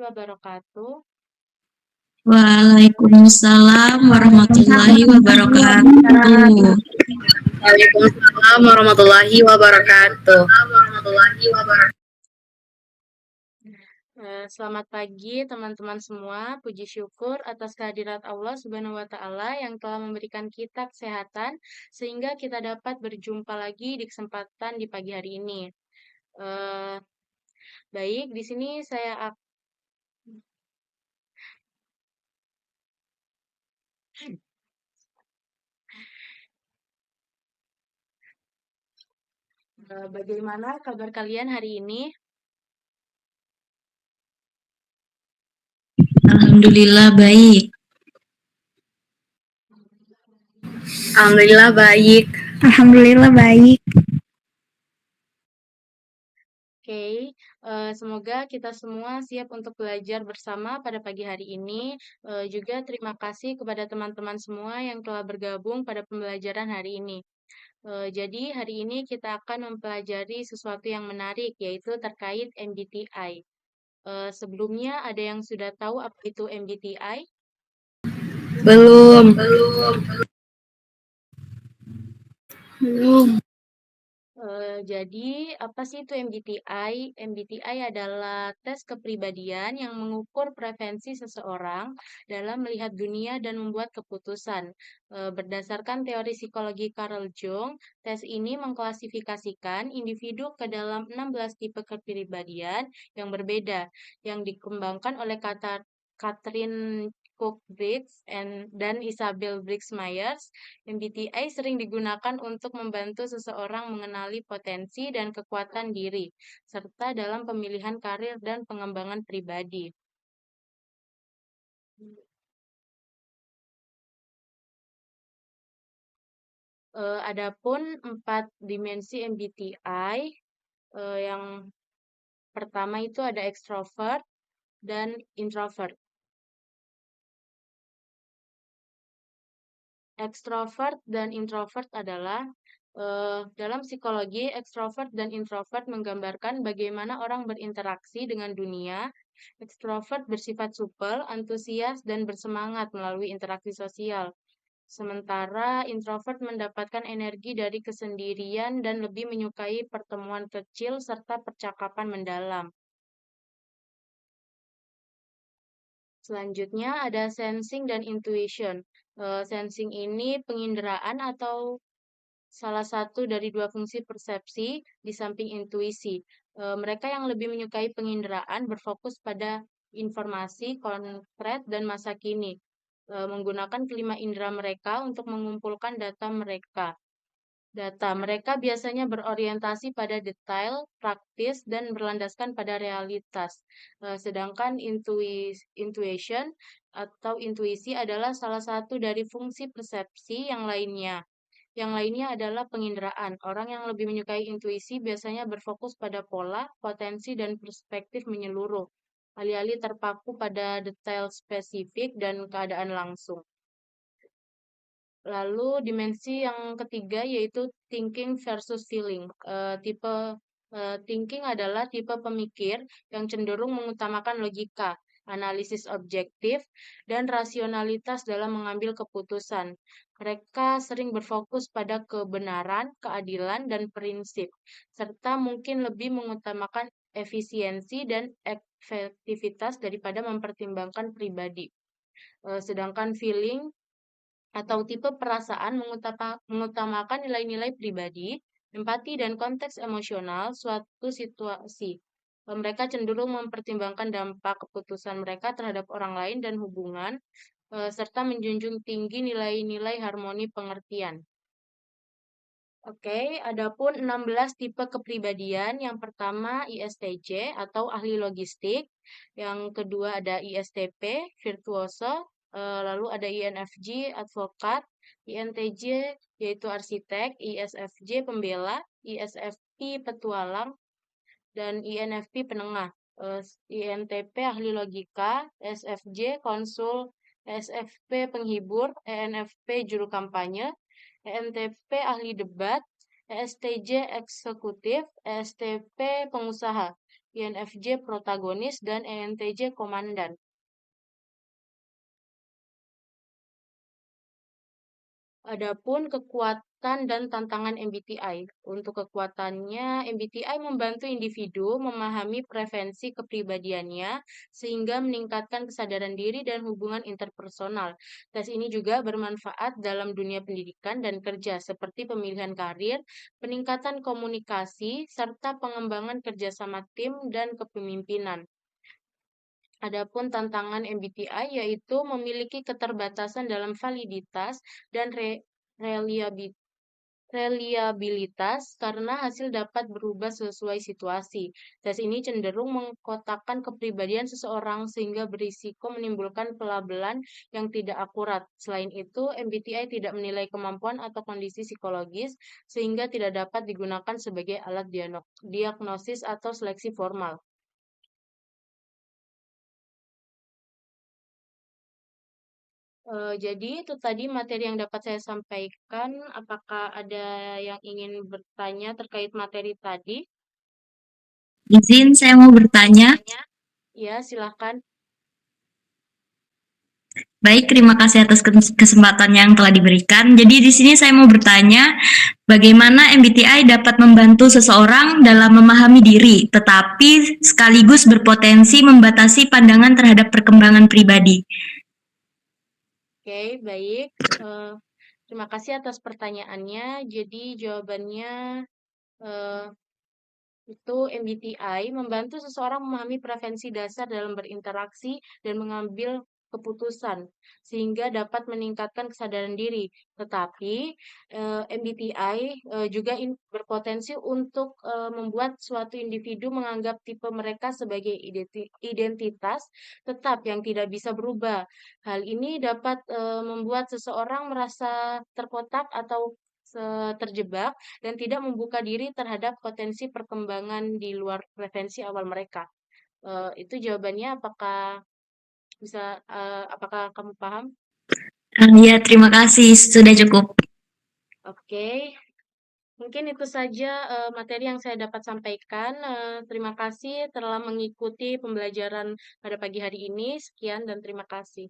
wabarakatuh. Waalaikumsalam warahmatullahi wabarakatuh. Waalaikumsalam warahmatullahi wabarakatuh. Selamat pagi teman-teman semua. Puji syukur atas kehadirat Allah Subhanahu wa taala yang telah memberikan kita kesehatan sehingga kita dapat berjumpa lagi di kesempatan di pagi hari ini. Eh, Baik, di sini saya bagaimana kabar kalian hari ini? Alhamdulillah baik. Alhamdulillah baik. Alhamdulillah baik. Oke, semoga kita semua siap untuk belajar bersama pada pagi hari ini. Juga terima kasih kepada teman-teman semua yang telah bergabung pada pembelajaran hari ini. Jadi hari ini kita akan mempelajari sesuatu yang menarik, yaitu terkait MBTI. Sebelumnya ada yang sudah tahu apa itu MBTI? Belum. Jadi, apa sih itu MBTI? MBTI adalah tes kepribadian yang mengukur preferensi seseorang dalam melihat dunia dan membuat keputusan. Berdasarkan teori psikologi Carl Jung, tes ini mengklasifikasikan individu ke dalam 16 tipe kepribadian yang berbeda, yang dikembangkan oleh Catherine Cook Briggs dan Isabel Briggs Myers. MBTI sering digunakan untuk membantu seseorang mengenali potensi dan kekuatan diri, serta dalam pemilihan karir dan pengembangan pribadi. Adapun 4 dimensi MBTI, yang pertama itu ada extrovert dan introvert. Extrovert dan introvert adalah dalam psikologi, ekstrovert dan introvert menggambarkan bagaimana orang berinteraksi dengan dunia. Ekstrovert bersifat supel, antusias, dan bersemangat melalui interaksi sosial. Sementara introvert mendapatkan energi dari kesendirian dan lebih menyukai pertemuan kecil serta percakapan mendalam. Selanjutnya ada sensing dan intuition. Sensing ini penginderaan atau salah satu dari dua fungsi persepsi di samping intuisi. Mereka yang lebih menyukai penginderaan berfokus pada informasi konkret dan masa kini, menggunakan kelima indera mereka untuk mengumpulkan data mereka. Mereka biasanya berorientasi pada detail, praktis, dan berlandaskan pada realitas. Sedangkan intuition atau intuisi adalah salah satu dari fungsi persepsi yang lainnya. Yang lainnya adalah penginderaan. Orang yang lebih menyukai intuisi biasanya berfokus pada pola, potensi, dan perspektif menyeluruh, alih-alih terpaku pada detail spesifik dan keadaan langsung. Lalu dimensi yang ketiga yaitu thinking versus feeling. Thinking adalah tipe pemikir yang cenderung mengutamakan logika, analisis objektif, dan rasionalitas dalam mengambil keputusan. Mereka sering berfokus pada kebenaran, keadilan, dan prinsip, serta mungkin lebih mengutamakan efisiensi dan efektivitas daripada mempertimbangkan pribadi. Sedangkan feeling atau tipe perasaan mengutamakan nilai-nilai pribadi, empati, dan konteks emosional suatu situasi. Mereka cenderung mempertimbangkan dampak keputusan mereka terhadap orang lain dan hubungan, serta menjunjung tinggi nilai-nilai harmoni pengertian. Oke, adapun 16 tipe kepribadian. Yang pertama ISTJ atau ahli logistik, yang kedua ada ISTP, virtuoso, lalu ada INFJ, advokat, INTJ yaitu arsitek, ISFJ pembela, ISFP petualang, dan INFP penengah. INTP ahli logika, SFJ konsul, SFP penghibur, ENFP juru kampanye, ENTP ahli debat, ESTJ eksekutif, ESTP pengusaha. INFJ protagonis, dan ENTJ komandan. Adapun kekuatan dan tantangan MBTI. Untuk kekuatannya, MBTI membantu individu memahami preferensi kepribadiannya sehingga meningkatkan kesadaran diri dan hubungan interpersonal. Tes ini juga bermanfaat dalam dunia pendidikan dan kerja seperti pemilihan karir, peningkatan komunikasi, serta pengembangan kerjasama tim dan kepemimpinan. Adapun tantangan MBTI yaitu memiliki keterbatasan dalam validitas dan reliabilitas karena hasil dapat berubah sesuai situasi. Tes ini cenderung mengkotakkan kepribadian seseorang sehingga berisiko menimbulkan pelabelan yang tidak akurat. Selain itu, MBTI tidak menilai kemampuan atau kondisi psikologis sehingga tidak dapat digunakan sebagai alat diagnosis atau seleksi formal. Jadi itu tadi materi yang dapat saya sampaikan. Apakah ada yang ingin bertanya terkait materi tadi? Izin saya mau bertanya. Ya, silakan. Baik, terima kasih atas kesempatan yang telah diberikan. Jadi di sini saya mau bertanya, bagaimana MBTI dapat membantu seseorang dalam memahami diri, tetapi sekaligus berpotensi membatasi pandangan terhadap perkembangan pribadi. Oke, baik. Terima kasih atas pertanyaannya. Jadi jawabannya itu MBTI membantu seseorang memahami preferensi dasar dalam berinteraksi dan mengambil keputusan sehingga dapat meningkatkan kesadaran diri. Tetapi MBTI juga berpotensi untuk membuat suatu individu menganggap tipe mereka sebagai identitas tetap yang tidak bisa berubah. Hal ini dapat membuat seseorang merasa terkotak atau terjebak dan tidak membuka diri terhadap potensi perkembangan di luar preferensi awal mereka. Itu jawabannya. Apakah kamu paham? Ya, terima kasih. Sudah cukup. Oke. Mungkin itu saja materi yang saya dapat sampaikan. Terima kasih telah mengikuti pembelajaran pada pagi hari ini. Sekian dan terima kasih.